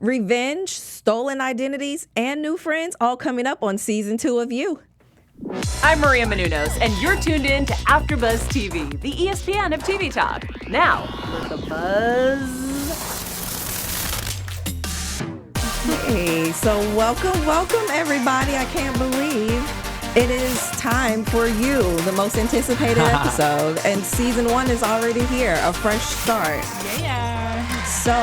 Revenge, stolen identities, and new friends all coming up on season 2 of You. I'm Maria Menounos, and you're tuned in to AfterBuzz TV, the ESPN of TV talk. Now, let the buzz. Hey, so welcome everybody. I can't believe it is time for You, the most anticipated episode, and season 1 is already here, a fresh start. Yeah. So,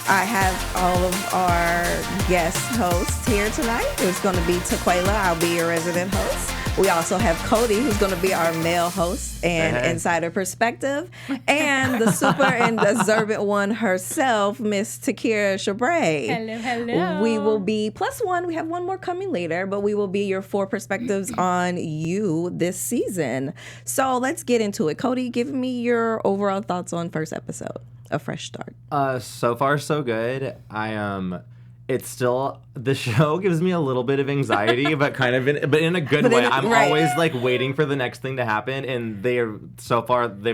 I have all of our guest hosts here tonight. It's going to be Taquaila. I'll be your resident host. We also have Cody, who's going to be our male host and insider perspective. And the super and observant one herself, Miss Takira Shabrae. Hello. We will be +1. We have one more coming later, but we will be your 4 perspectives on You this season. So let's get into it. Cody, give me your overall thoughts on first episode, A Fresh Start. So far, so good. It's still, the show gives me a little bit of anxiety, but in a good way. I'm always like waiting for the next thing to happen, and they've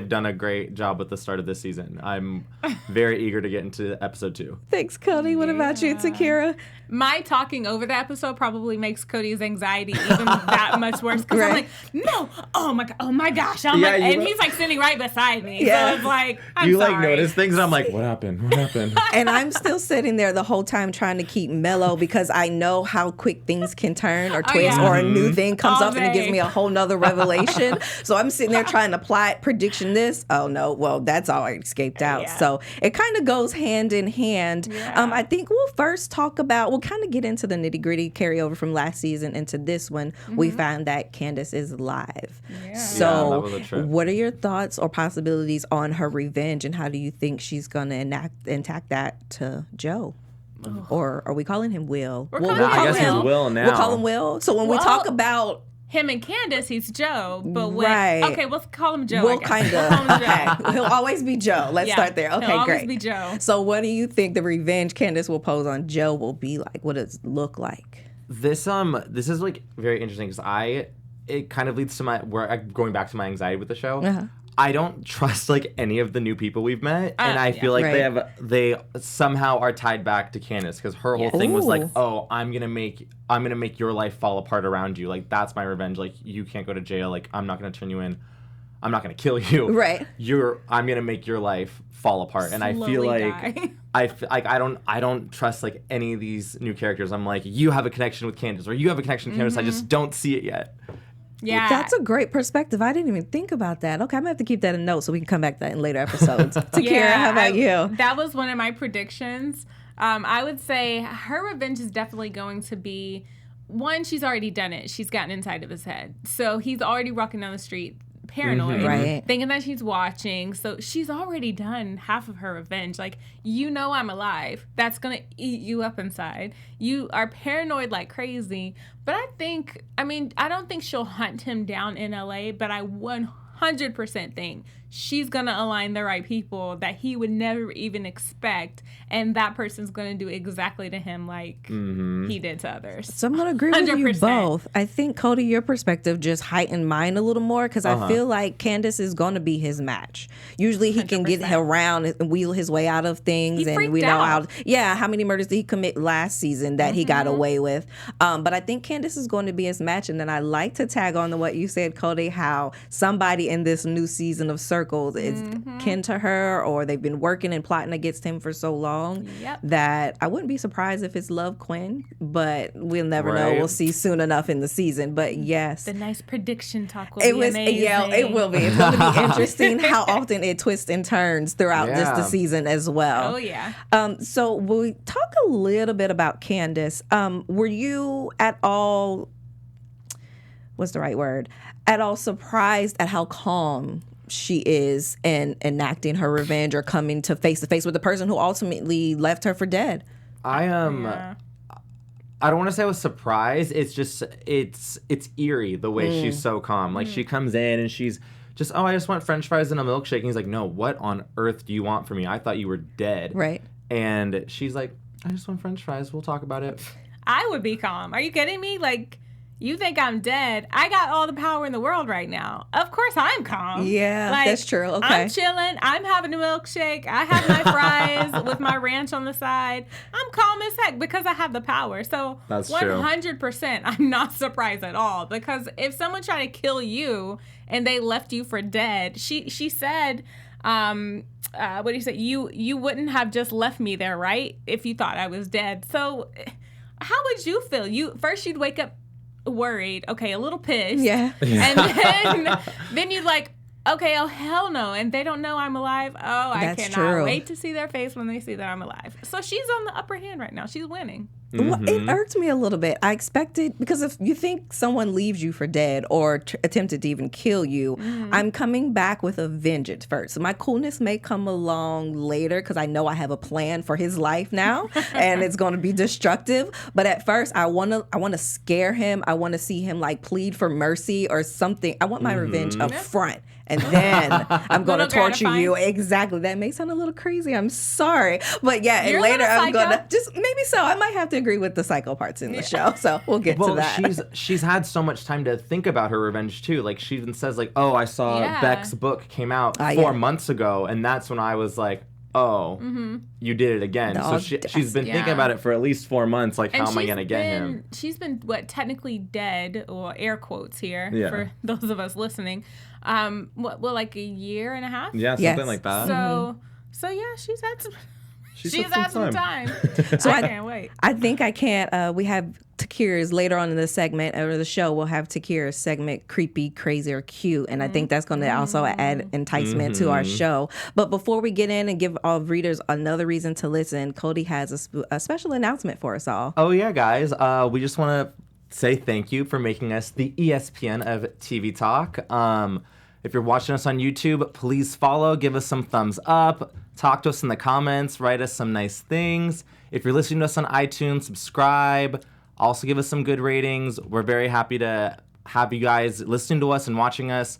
done a great job with the start of this season. I'm very eager to get into episode 2. Thanks, Cody. What about you, Takira? My talking over the episode probably makes Cody's anxiety even that much worse. Because I'm like, no, oh my gosh. And he's like sitting right beside me. Yeah. So it's like, I'm sorry. Like notice things, and I'm like, what happened? And I'm still sitting there the whole time trying to keep mellow because I know how quick things can turn or twist or a new thing comes up and it gives me a whole nother revelation. So I'm sitting there trying to plot, prediction this. Oh no, well, that's already escaped out. Yeah. So it kind of goes hand in hand. Yeah. I think we'll first talk about, we'll kind of get into the nitty gritty carryover from last season into this one. We found that Candace is alive. Yeah. So what are your thoughts or possibilities on her revenge, and how do you think she's going to enact that to Joe? Or are we calling him Will? I guess he's Will now. We'll call him Will. So when we talk about him and Candace, he's Joe. But okay, we'll call him Joe. We'll kind of. He'll always be Joe. Let's start there. Okay, he'll great. Always be Joe. So what do you think the revenge Candace will pose on Joe will be like? What does it look like? This is like very interesting because it kind of leads to going back to my anxiety with the show. Uh-huh. I don't trust like any of the new people we've met, and I feel like they somehow are tied back to Candace because her whole thing was like, oh, I'm gonna make your life fall apart around you. Like that's my revenge. Like you can't go to jail. Like I'm not gonna turn you in. I'm not gonna kill you. Right. I'm gonna make your life fall apart. And I feel like I don't trust like any of these new characters. I'm like, you have a connection with Candace, or you have a connection with Candace. I just don't see it yet. Yeah. That's a great perspective. I didn't even think about that. Okay, I'm going to have to keep that in notes so we can come back to that in later episodes. Takira, how about you? That was one of my predictions. I would say her revenge is definitely going to be, one, she's already done it. She's gotten inside of his head. So he's already walking down the street paranoid, thinking that she's watching. So she's already done half of her revenge. Like, I'm alive. That's going to eat you up inside. You are paranoid like crazy. But I don't think she'll hunt him down in LA, but I 100% think she's going to align the right people that he would never even expect, and that person's going to do exactly to him like he did to others. So I'm going to agree with you both. I think, Cody, your perspective just heightened mine a little more because I feel like Candace is going to be his match. Usually he can get around and wheel his way out of things. He and we know how many murders did he commit last season that he got away with. But I think Candace is going to be his match. And then I like to tag on to what you said, Cody, how somebody in this new season of Circles is kin to her, or they've been working and plotting against him for so long that I wouldn't be surprised if it's Love Quinn, but we'll never know. We'll see soon enough in the season. But yes, the nice prediction talk will be amazing. Yeah, it will be. It's going to be interesting how often it twists and turns throughout just the season as well. Oh yeah. So we'll talk a little bit about Candace. Were you at all? What's the right word? At all surprised at how calm she is in enacting her revenge or coming to face with the person who ultimately left her for dead? I don't want to say I was surprised. It's just it's eerie the way she's so calm. Like she comes in and she's just, oh, I just want French fries and a milkshake. And he's like, no, what on earth do you want from me? I thought you were dead. Right. And she's like, I just want French fries. We'll talk about it. I would be calm. Are you kidding me? Like, You think I'm dead? I got all the power in the world right now. Of course I'm calm. Yeah, that's true. Okay. I'm chilling. I'm having a milkshake. I have my fries with my ranch on the side. I'm calm as heck because I have the power. So that's 100%, I'm not surprised at all. Because if someone tried to kill you and they left you for dead, she said, what do you say? You wouldn't have just left me there, right? If you thought I was dead. So how would you feel? You'd wake up worried, okay, a little pissed, and then you're like, okay, oh hell no, and they don't know I'm alive. Oh, I cannot wait to see their face when they see that I'm alive. So she's on the upper hand right now. She's winning. Well, it irked me a little bit. I expected, because if you think someone leaves you for dead or attempted to even kill you, I'm coming back with a vengeance first. So my coolness may come along later because I know I have a plan for his life now, and it's going to be destructive. But at first, I want to scare him. I want to see him like plead for mercy or something. I want my revenge up front. And then I'm going to torture you. Exactly. That may sound a little crazy. I'm sorry. But yeah, and later I'm going to maybe so. I might have to agree with the psycho parts in the show. So we'll get to that. She's had so much time to think about her revenge too. Like she even says like, oh, I saw Beck's book came out 4 months ago. And that's when I was like, oh, you did it again. So she's been thinking about it for at least 4 months. Like, how am I going to get him? She's been, technically dead, or air quotes here for those of us listening. Like a year and a half? Yeah, something like that. So yeah, she's had some time. So I can't wait. I think I can't. We have Takira's later on in the segment or the show. We'll have Takira's segment, creepy, crazy, or cute, and I think that's going to also add enticement to our show. But before we get in and give all readers another reason to listen, Cody has a special announcement for us all. Oh yeah, guys. We just want to say thank you for making us the ESPN of TV Talk. If you're watching us on YouTube, please follow, give us some thumbs up, talk to us in the comments, write us some nice things. If you're listening to us on iTunes, subscribe. Also give us some good ratings. We're very happy to have you guys listening to us and watching us.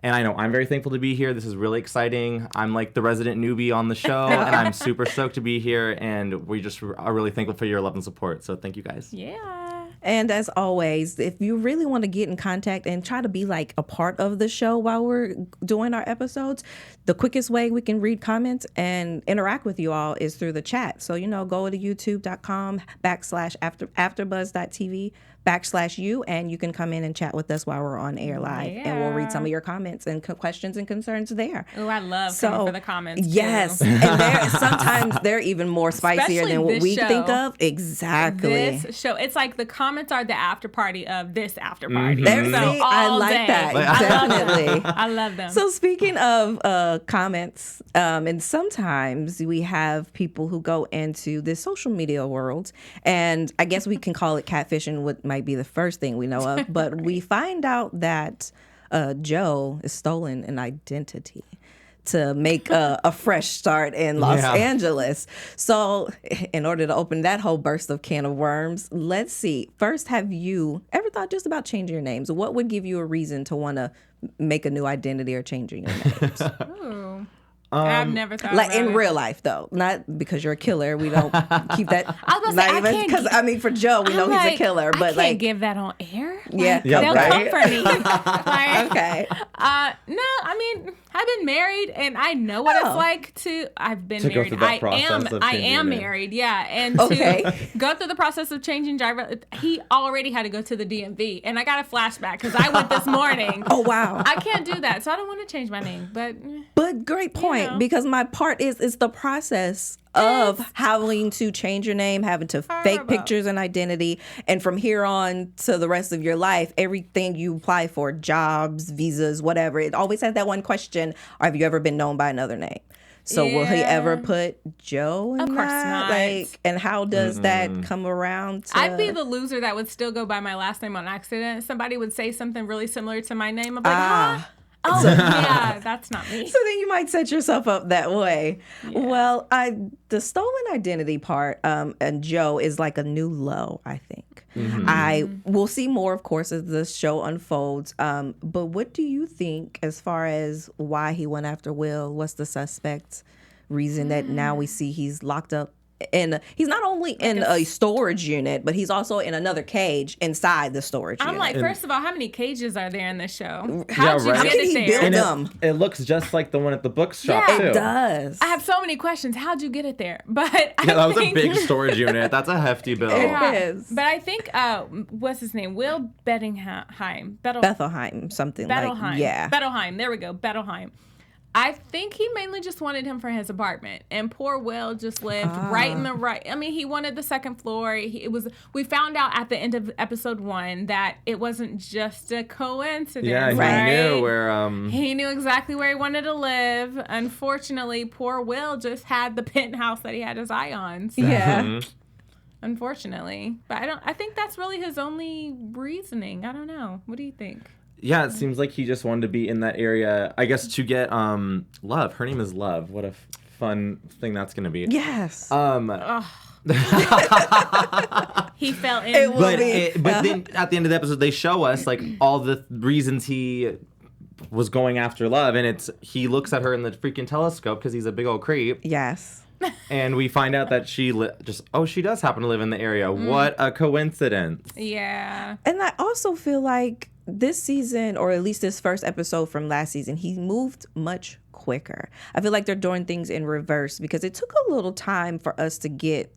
And I know I'm very thankful to be here. This is really exciting. I'm like the resident newbie on the show, and I'm super stoked to be here. And we just are really thankful for your love and support. So thank you guys. Yeah. And as always, if you really want to get in contact and try to be like a part of the show while we're doing our episodes, the quickest way we can read comments and interact with you all is through the chat. So, go to youtube.com/AfterBuzz.tv/you, and you can come in and chat with us while we're on air live, and we'll read some of your comments and questions and concerns there. Oh, I love coming for the comments. Yes, and sometimes they're even more spicier than what we think of. Exactly. This show, it's like the comments are the after party of this after party. I like that. Definitely. I love them. So speaking of comments, and sometimes we have people who go into this social media world, and I guess we can call it catfishing, what might be the first thing we know of, but we find out that Joe is stolen an identity to make a fresh start in Los Angeles. So in order to open that whole burst of can of worms, let's see. First, have you ever thought just about changing your names? What would give you a reason to want to make a new identity or changing your names? Ooh. I've never thought like about in real life though, not because you're a killer. We don't keep that. I was about to say, because for Joe, we know he's a killer, but I can't give that on air. Yeah, they'll come for me. Okay. No, I've been married, and I know what it's like to. I've been married. Go through that process I am married. Yeah, and to go through the process of changing driver. He already had to go to the DMV, and I got a flashback because I went this morning. Oh wow! I can't do that, so I don't want to change my name. But great point, because my part is the process of having to change your name, having to fake pictures and identity, and from here on to the rest of your life, everything you apply for, jobs, visas, whatever, it always has that one question: have you ever been known by another name? So will he ever put Joe in Of course not. And how does that come around? I'd be the loser that would still go by my last name on accident. Somebody would say something really similar to my name. I'm like, huh? Oh, yeah, that's not me. So then you might set yourself up that way. Yeah. Well, the stolen identity part, and Joe is like a new low, I think. We'll see more, of course, as the show unfolds. But what do you think as far as why he went after Will? What's the suspect's reason that now we see he's locked up he's not only in a storage unit, but he's also in another cage inside the storage unit. I'm like, first of all, how many cages are there in this show? How'd you How get can it he there? build And them? it looks just like the one at the bookshop too. It does. I have so many questions. How'd you get it there? But That was a big storage unit. That's a hefty bill. It is. But I think what's his name? Will Bettelheim. Bettelheim, something Bettelheim. like, yeah. Bettelheim. There we go. Bettelheim. I think he mainly just wanted him for his apartment, and poor Will just lived right in the right. I mean, he wanted the second floor. We found out at the end of episode 1 that it wasn't just a coincidence. Yeah, he right? knew where. He knew exactly where he wanted to live. Unfortunately, poor Will just had the penthouse that he had his eye on. So. Yeah. Unfortunately, but I think that's really his only reasoning. I don't know. What do you think? Yeah, it seems like he just wanted to be in that area, I guess, to get Love. Her name is Love. What a fun thing that's going to be. Yes. He fell in. It will But be. then at the end of the episode, they show us like all the reasons he was going after Love, and he looks at her in the freaking telescope because he's a big old creep. Yes. And we find out that she she does happen to live in the area. What a coincidence. Yeah. And I also feel like this season, or at least this first episode from last season, he moved much quicker. I feel like they're doing things in reverse because it took a little time for us to get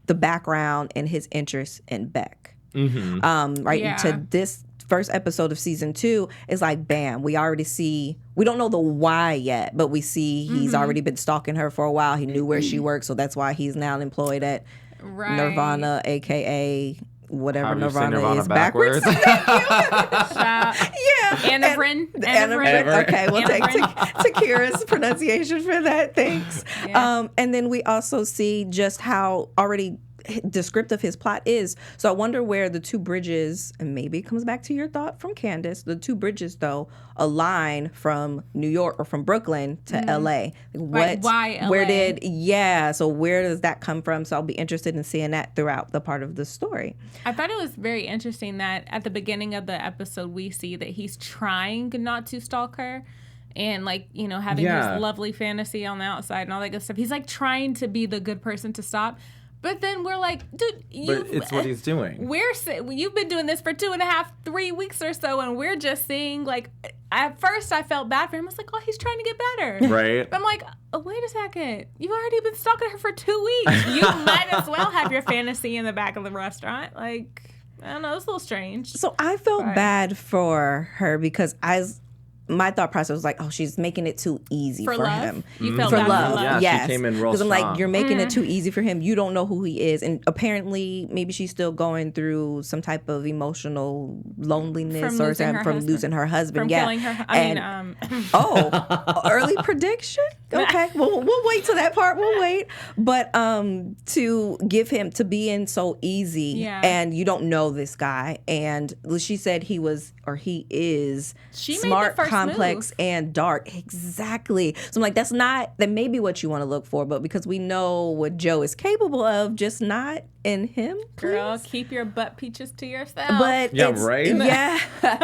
the background and his interest in Beck. Mm-hmm. Right Yeah. to this first episode of season 2 is like, bam, we already see, we don't know the why yet, but we see he's already been stalking her for a while. He knew where she worked, so that's why he's now employed at Nirvana, aka whatever How do you say Nirvana Nirvana is backwards. Yeah. Anavrin. Anavrin. Okay, we'll take Anavrin. Takira's pronunciation for that. Thanks. Yeah. And then we also see just how already descriptive his plot is. So I wonder where the two bridges, and maybe it comes back to your thought from Candace, the two bridges though align from New York or from Brooklyn to LA. Like, why LA? So where does that come from? So I'll be interested in seeing that throughout the part of the story. I thought it was very interesting that at the beginning of the episode, we see that he's trying not to stalk her. And, like, you know, having his lovely fantasy on the outside and all that good stuff. He's, like, trying to be the good person to stop. But then we're like, dude, But it's what he's doing. You've been doing this for 2.5, 3 weeks or so, and we're just seeing, like, at first I felt bad for him. I was like, oh, he's trying to get better. Right. But I'm like, oh, wait a second. You've already been stalking her for 2 weeks. You might as well have your fantasy in the back of the restaurant. Like, I don't know. It's a little strange. So I felt bad for her because my thought process was like, oh, she's making it too easy for love? him. You felt for bad love. for love? Yeah, yes. she came in real Because I'm like, strong. you're making it too easy for him. You don't know who he is. And apparently, maybe she's still going through some type of emotional loneliness from losing her husband. From killing her. Early prediction? Okay. We'll wait till that part. We'll wait. But to give him, to be in so easy, and you don't know this guy. And she said he is smart, complex, and dark. Exactly. So I'm like, that may be what you want to look for, but because we know what Joe is capable of, just not in him. Please. Girl, keep your butt peaches to yourself. But right? Yeah,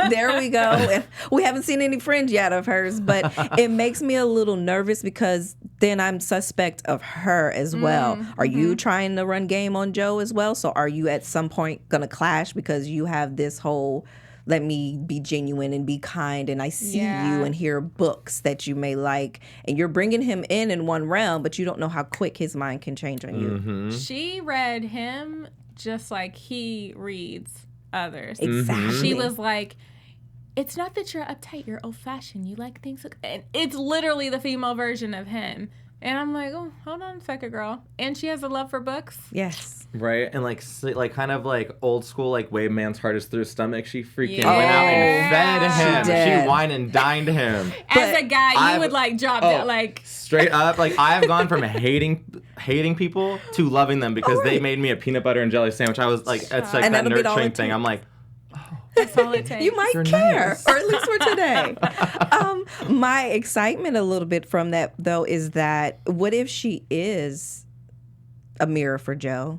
there we go. And we haven't seen any fringe yet of hers, but it makes me a little nervous because then I'm suspect of her as well. Are you trying to run game on Joe as well? So are you at some point going to clash because you have this whole, let me be genuine and be kind, and I see you and hear books that you may like, and you're bringing him in one realm, but you don't know how quick his mind can change on you. She read him just like he reads others. Exactly. She was like, it's not that you're uptight, you're old-fashioned, you like things, and it's literally the female version of him. And I'm like, oh, hold on a second, girl. And she has a love for books. Yes. Right, and like kind of like old school, like Way Man's Heart Is Through His Stomach. She freaking went out and fed him. did. She wined and dined him. As a guy, you would like drop that, like straight up. Like I have gone from hating people to loving them because they made me a peanut butter and jelly sandwich. I was like, it's like And that that'll be all nurturing it thing. takes. I'm like, that's all it takes. You might They're care, nice. or at least for today. My excitement a little bit from that, though, is that what if she is a mirror for Joe?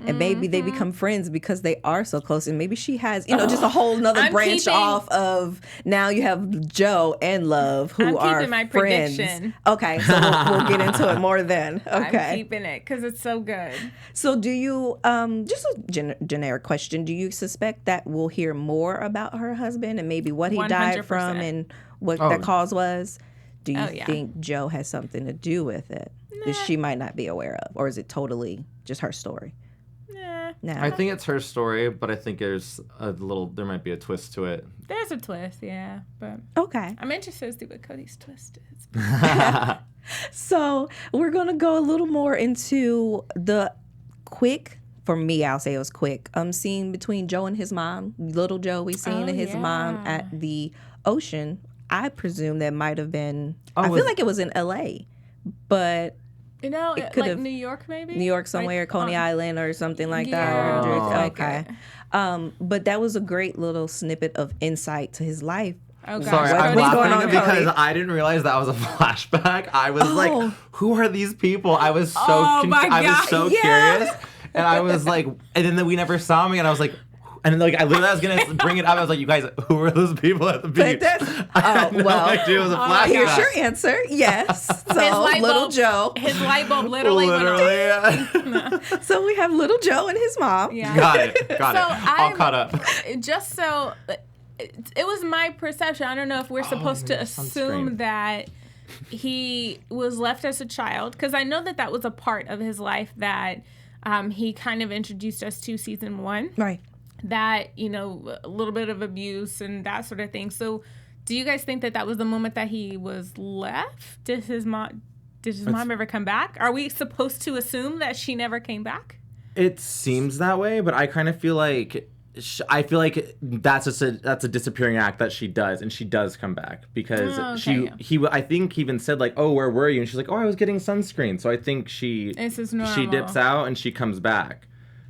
and maybe they become friends because they are so close, and maybe she has, just a whole nother branch off of, now you have Joe and Love who are keeping my friends. prediction. Okay, so we'll get into it more then. Okay. I'm keeping it because it's so good. So do you, just a generic question, do you suspect that we'll hear more about her husband and maybe what he 100%. died from and what the cause was? Do you think Joe has something to do with it that she might not be aware of? Or is it totally just her story? Nah. I think it's her story, but I think there might be a twist to it. There's a twist, yeah. But okay. I'm interested to see what Cody's twist is. So we're going to go a little more into the quick, for me, I'll say it was quick, scene between Joe and his mom. Little Joe we seen and his mom at the ocean. I presume that might have been, I feel like it was in L.A., but it could have New York maybe? New York somewhere, Coney Island or something like Yeah, that. Okay. But that was a great little snippet of insight to his life. Okay. Sorry, I'm What's going laughing on, because Cody? I didn't realize that was a flashback. I was like, who are these people? I was so curious. And I was like, and then we never saw me, and I was like, and then I literally was gonna bring it up. I was like, you guys, who are those people at the beach? I had no idea it was a flashback. Here's your answer. Yes. So little Joe. His light bulb literally went off. So we have little Joe and his mom. Yeah. Got it. All caught up. Just so, it was my perception. I don't know if we're supposed to assume that he was left as a child, because I know that was a part of his life that he kind of introduced us to season 1. Right. That, a little bit of abuse and that sort of thing. So do you guys think that was the moment that he was left? Did his mom ever come back? Are we supposed to assume that she never came back? It seems that way, but I kind of feel like that's a disappearing act that she does, and she does come back because I think he even said like, oh, where were you? And she's like, oh, I was getting sunscreen. So I think she dips out and she comes back.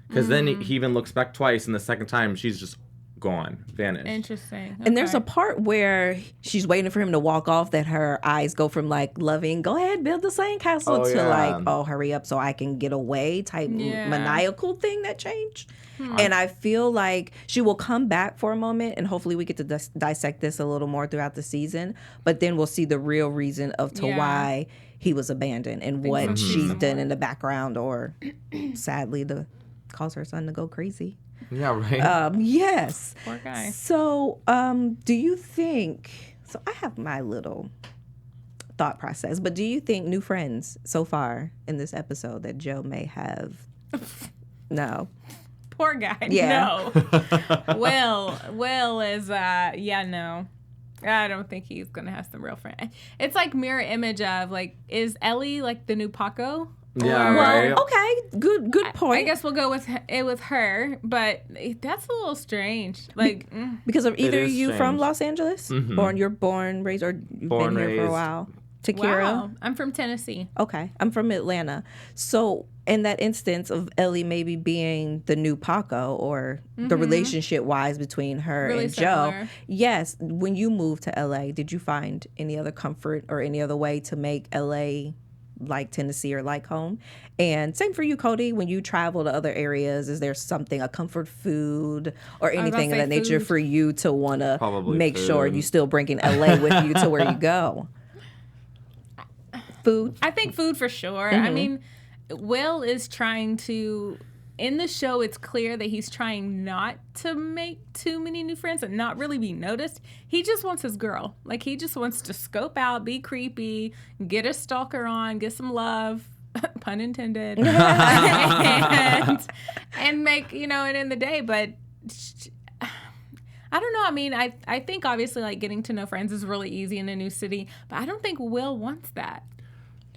Because then he even looks back twice, and the second time she's just gone, vanished. Interesting. Okay. And there's a part where she's waiting for him to walk off that her eyes go from loving, go ahead, build the sandcastle, to hurry up so I can get away type maniacal thing that changed. And I feel like she will come back for a moment, and hopefully we get to dissect this a little more throughout the season. But then we'll see the real reason why he was abandoned and what she's done in the background, or sadly cause her son to go crazy. Yeah, right. Yes. Poor guy. So, do you think? So, I have my little thought process, but do you think new friends so far in this episode that Joe may have? No. Poor guy. Yeah. No. Will is no. I don't think he's gonna have some real friends. It's like mirror image of is Ellie the new Paco? Yeah, right. Okay, good point. I guess we'll go with her, but that's a little strange. Because of either you from Los Angeles, born, raised, or you've been here for a while. Takira, wow. I'm from Tennessee. Okay, I'm from Atlanta. So in that instance of Ellie maybe being the new Paco, or the relationship wise between her really and similar. Joe, yes. When you moved to LA, did you find any other comfort or any other way to make LA like Tennessee or like home? And same for you, Cody, when you travel to other areas, is there something, a comfort food or anything of that nature for you to want to make sure you still bringing LA with you to where you go? Food? I think food for sure. I mean, Will is trying to, in the show, it's clear that he's trying not to make too many new friends and not really be noticed. He just wants his girl. He just wants to scope out, be creepy, get a stalker on, get some love, pun intended, and make, it in the day. But I don't know. I mean, I think obviously getting to know friends is really easy in a new city, but I don't think Will wants that.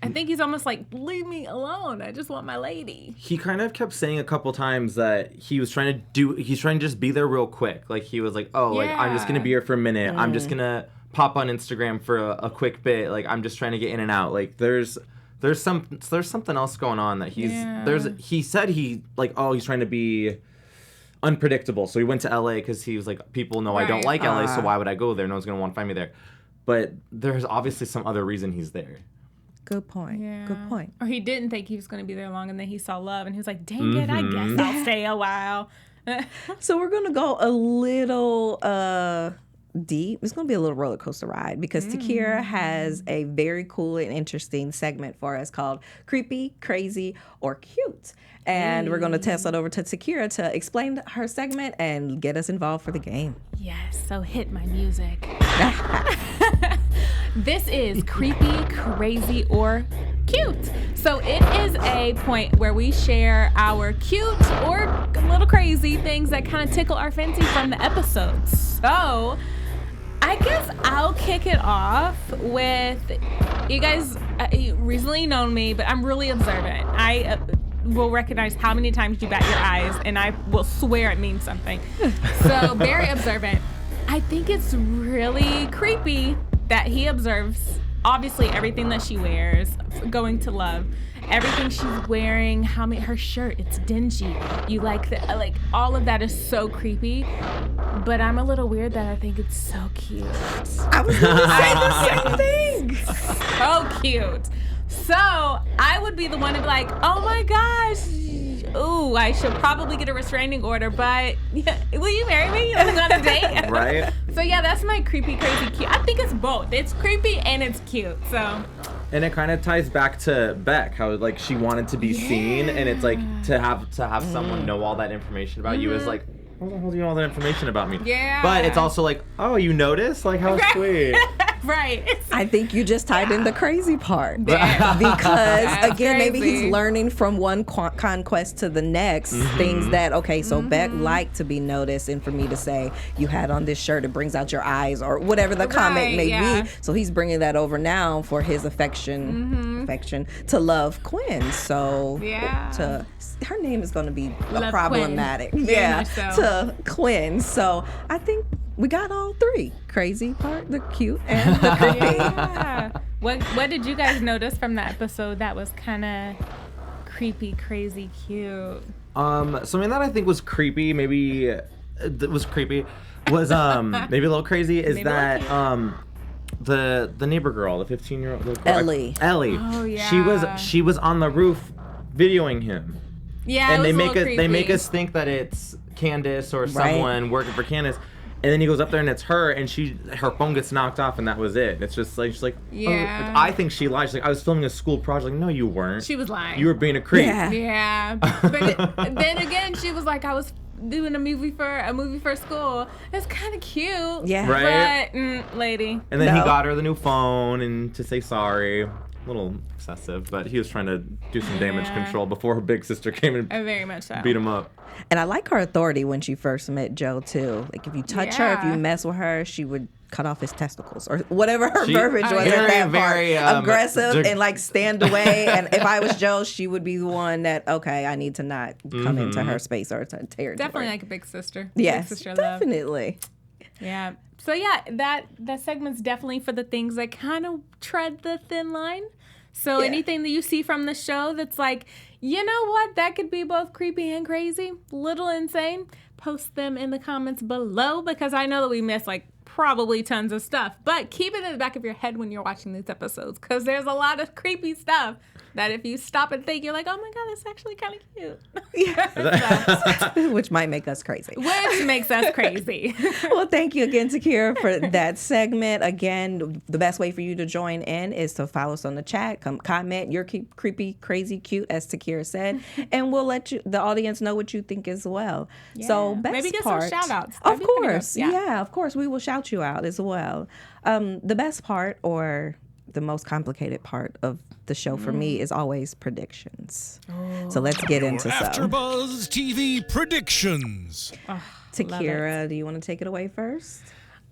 I think he's almost leave me alone. I just want my lady. He kind of kept saying a couple times that he's trying to just be there real quick. He was like, I'm just going to be here for a minute. I'm just going to pop on Instagram for a quick bit. I'm just trying to get in and out. There's something else going on that he said he's trying to be unpredictable. So he went to LA because he was like, people know I don't like LA, so why would I go there? No one's going to want to find me there. But there's obviously some other reason he's there. Good point. Yeah. Good point. Or he didn't think he was going to be there long, and then he saw love, and he was like, dang it, I guess I'll stay a while. So we're going to go a little deep. It's going to be a little roller coaster ride because Takira has a very cool and interesting segment for us called Creepy, Crazy, or Cute. And we're going to toss it over to Takira to explain her segment and get us involved for the game. Yes, so hit my music. This is Creepy, Crazy, or Cute. So it is a point where we share our cute or a little crazy things that kind of tickle our fancy from the episodes. So I guess I'll kick it off with, you guys recently known me, but I'm really observant. I will recognize how many times you bat your eyes, and I will swear it means something. So very observant. I think it's really creepy that he observes obviously everything that she wears, going to love, everything she's wearing, her shirt, it's dingy. You like all of that is so creepy. But I'm a little weird that I think it's so cute. I was going to say the same thing. So cute. So I would be the one to be like, oh my gosh, ooh, I should probably get a restraining order, but will you marry me? You want to go on a date? Right? So yeah, that's my creepy, crazy, cute. I think it's both. It's creepy and it's cute. So. And it kind of ties back to Beck, how like she wanted to be seen, and it's like to have someone know all that information about you is like, how the hell do you know all that information about me? Yeah. But it's also like, oh, you noticed? Like, how sweet. Right. I think you just tied in the crazy part. Yeah. Because, That's again, maybe crazy. he's learning from one conquest to the next. Things that, okay, so Beck liked to be noticed, and for me to say, you had on this shirt, it brings out your eyes, or whatever the comment may be. So he's bringing that over now for his affection to love Quinn. So her name is going to be problematic. Quinn. Yeah, So. to Quinn. So I think we got all three. Crazy part, the cute, and the creepy. Yeah. What did you guys notice from that episode that was kind of creepy, crazy, cute? Something that I think was creepy, maybe maybe a little crazy, is that the neighbor girl, the 15-year-old Ellie. Oh yeah. She was on the roof videoing him. Yeah, And it was they make us think that it's Candace or someone working for Candace. And then he goes up there and it's her, and her phone gets knocked off, and that was it. It's just like, she's like, yeah. I think she lied. She's like, I was filming a school project. Like, no, you weren't. She was lying. You were being a creep. Yeah. But then again, she was like, I was doing a movie for school. It's kind of cute. Yeah. Right? But, lady. And then he got her the new phone and to say sorry. A little excessive, but he was trying to do some damage control before her big sister came and Very much so. beat him up. And I like her authority when she first met Joe, too. Like, if you touch her, if you mess with her, she would cut off his testicles or whatever her verbiage was at that part. Aggressive and, like, stand away. And if I was Joe, she would be the one that, okay, I need to not come into her space or to territory. Definitely like a big sister. Yes, big sister definitely. Love. Yeah. So, yeah, that segment's definitely for the things that kind of tread the thin line. So anything that you see from the show that's like, you know what, that could be both creepy and crazy, little insane, post them in the comments below, because I know that we missed like probably tons of stuff. But keep it in the back of your head when you're watching these episodes, because there's a lot of creepy stuff that if you stop and think, you're like, oh my God, that's actually kind of cute. Yeah. Which might make us crazy. Which makes us crazy. Well, thank you again, Takira, for that segment. Again, the best way for you to join in is to follow us on the chat. Comment your creepy, crazy, cute, as Takira said, and we'll let the audience know what you think as well. Yeah. So, best maybe get part, some shout outs. Of course. Yeah, of course. We will shout you out as well. The best part, or the most complicated part of the show for me, is always predictions. So let's get into some. AfterBuzz TV predictions. Takira, do you want to take it away first?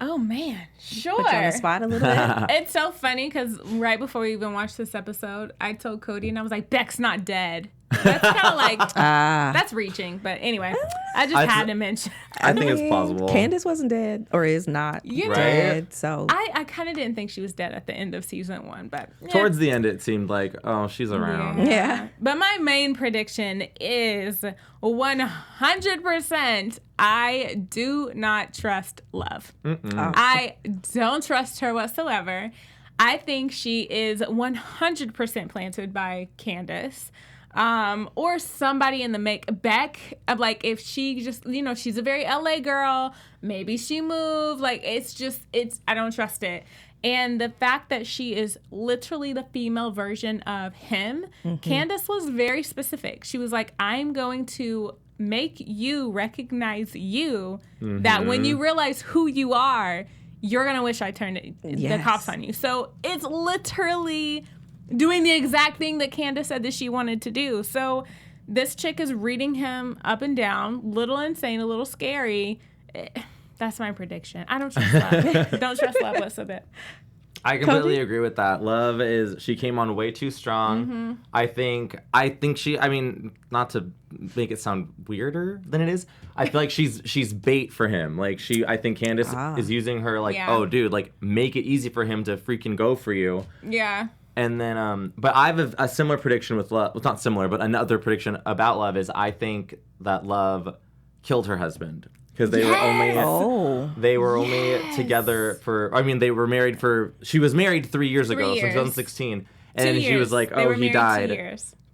Oh, man. Sure. Put you on the spot a little bit. It's so funny because right before we even watched this episode, I told Cody and I was like, Beck's not dead. That's kind of like, that's reaching. But anyway, I just had to mention. I think it's plausible. Candace wasn't dead, or is not dead. So I kind of didn't think she was dead at the end of season 1. But towards the end, it seemed like, oh, she's around. Yeah. But my main prediction is 100%. I do not trust Love. I don't trust her whatsoever. I think she is 100% planted by Candace. Or somebody in the Beck, like if she just, she's a very LA girl, maybe she moved, like I don't trust it. And the fact that she is literally the female version of him, Candace was very specific. She was like, I'm going to make you recognize you, that when you realize who you are, you're going to wish I turned the cops on you. So it's literally doing the exact thing that Candace said that she wanted to do. So this chick is reading him up and down, little insane, a little scary. That's my prediction. I don't trust Love. Don't trust Love a bit. I completely agree with that. She came on way too strong. I think she, not to make it sound weirder than it is, I feel like she's bait for him. Like I think Candace is using her oh dude, like make it easy for him to freaking go for you. Yeah. And then, but I have a similar prediction with Love. Well, not similar, but another prediction about Love is I think that Love killed her husband. Because they were only together they were married she was married 3 years ago, so 2016. And then she was like, he died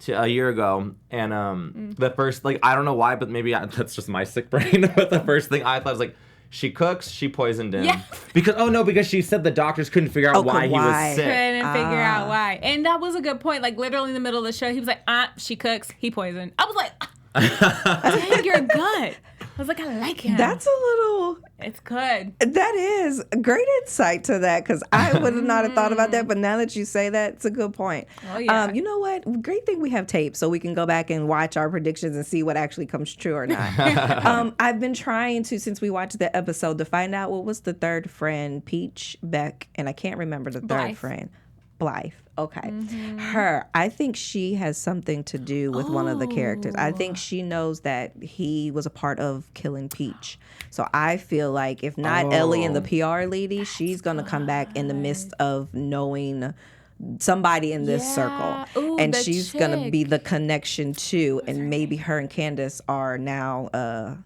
a year ago. And the first, I don't know why, but maybe that's just my sick brain. But the first thing I thought was she cooks, she poisoned him. Yeah. Because she said the doctors couldn't figure out why he was sick. Couldn't figure out why. And that was a good point. Literally in the middle of the show, he was like, she cooks, he poisoned. I was like, dang, you're good. I was like, I like him. That's a little... It's good. That is great insight to that, because I would not have thought about that, but now that you say that, it's a good point. Oh, yeah. You know what? Great thing we have tape, so we can go back and watch our predictions and see what actually comes true or not. I've been trying to, since we watched the episode, to find out what was the third friend, Peach, Beck, and I can't remember the third friend. Blythe. Okay. Her. I think she has something to do with one of the characters. I think she knows that he was a part of killing Peach. So I feel like if not Ellie and the PR lady, she's going to come back in the midst of knowing somebody in this circle. Ooh, and she's going to be the connection too. And maybe her and Candace are now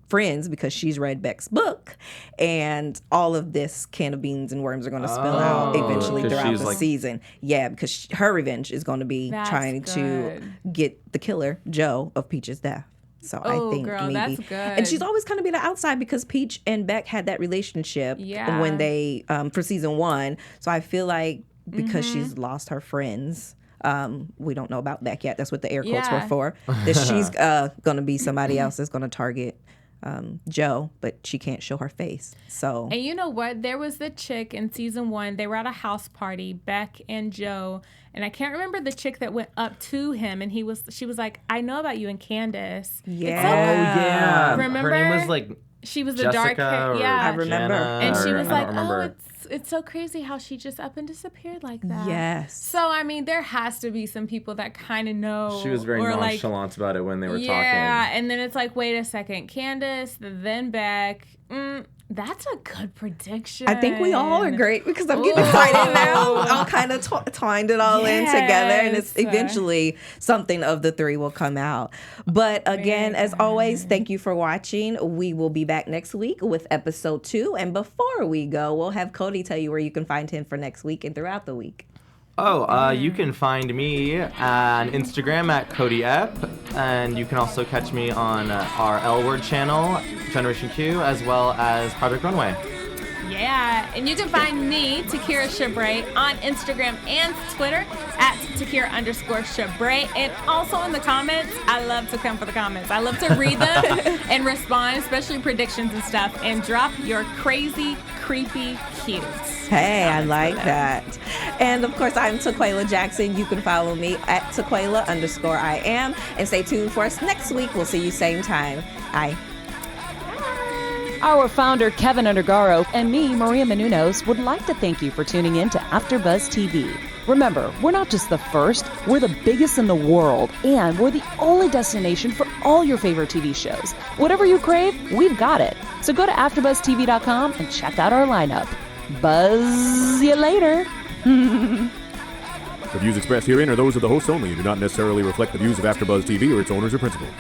friends because she's read Beck's book, and all of this can of beans and worms are going to spill out eventually throughout the season. Yeah, because her revenge is going to be trying to get the killer, Joe, of Peach's death. So I think maybe that's good. And she's always kind of been outside because Peach and Beck had that relationship when they for season 1. So I feel like because she's lost her friends. We don't know about Beck yet. That's what the air quotes were for. That she's going to be somebody else that's going to target Joe, but she can't show her face. So, and you know what? There was the chick in season 1. They were at a house party, Beck and Joe, and I can't remember the chick that went up to him, and she was like, "I know about you and Candace." Yeah. Remember? Her name was she was the Jessica dark hair. Yeah, I remember. And she was like, it's so crazy how she just up and disappeared like that. Yes. So, there has to be some people that kind of know. She was very nonchalant about it when they were talking. Yeah, and then it's like, wait a second, Candace, then Beck. That's a good prediction. I think we all are great because I'm getting excited now. I'll kind of twined it all in together, and it's eventually something of the 3 will come out. But again, as always, thank you for watching. We will be back next week with episode 2. And before we go, we'll have Cody tell you where you can find him for next week and throughout the week. You can find me on Instagram at Cody Epp, and you can also catch me on our L Word channel, Generation Q, as well as Project Runway. Yeah, and you can find me, Takira Shabrae, on Instagram and Twitter at Takira_Shabrae. And also in the comments, I love to come for the comments. I love to read them and respond, especially predictions and stuff, and drop your crazy, creepy cues. Hey, I like that. And of course, I'm Taquaila Jackson. You can follow me at Taquaila_I am. And stay tuned for us next week. We'll see you same time. Bye. Our founder, Keven Undergaro, and me, Maria Menounos, would like to thank you for tuning in to AfterBuzz TV. Remember, we're not just the first, we're the biggest in the world, and we're the only destination for all your favorite TV shows. Whatever you crave, we've got it. So go to AfterBuzzTV.com and check out our lineup. Buzz you later. The views expressed herein are those of the hosts only and do not necessarily reflect the views of AfterBuzz TV or its owners or principals.